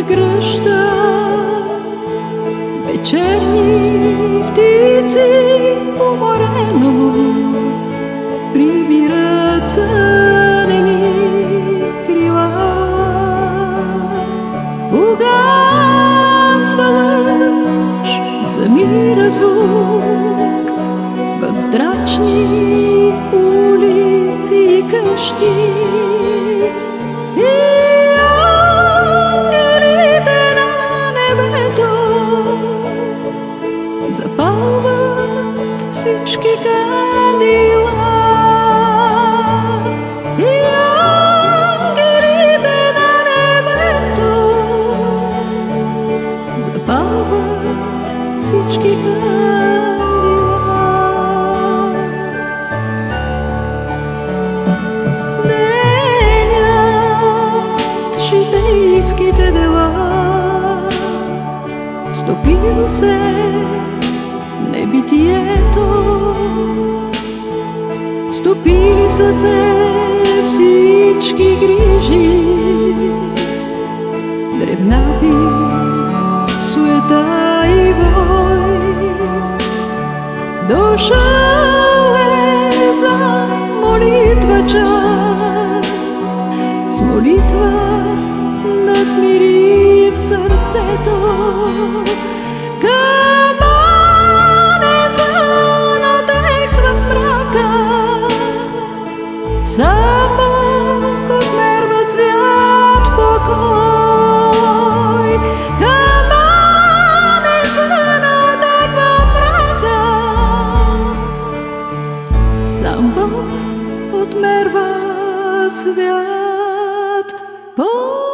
кръща, вечерни птици уморено прибират сънени крила. Угасва лъч, замира звук в здрачни улици и къщи. Запалват всички кандила и ангелите на небето запалват всички кандила. Менят житейските дела, стопил се небитието, стопили са се всички грижи, дребнави суета и вой. Дошъл е за молитва час, с молитва да смирим сърцето. Само отмерва свят покой. Камън извън отеква в мрака. Сам Бог отмерва свят покой.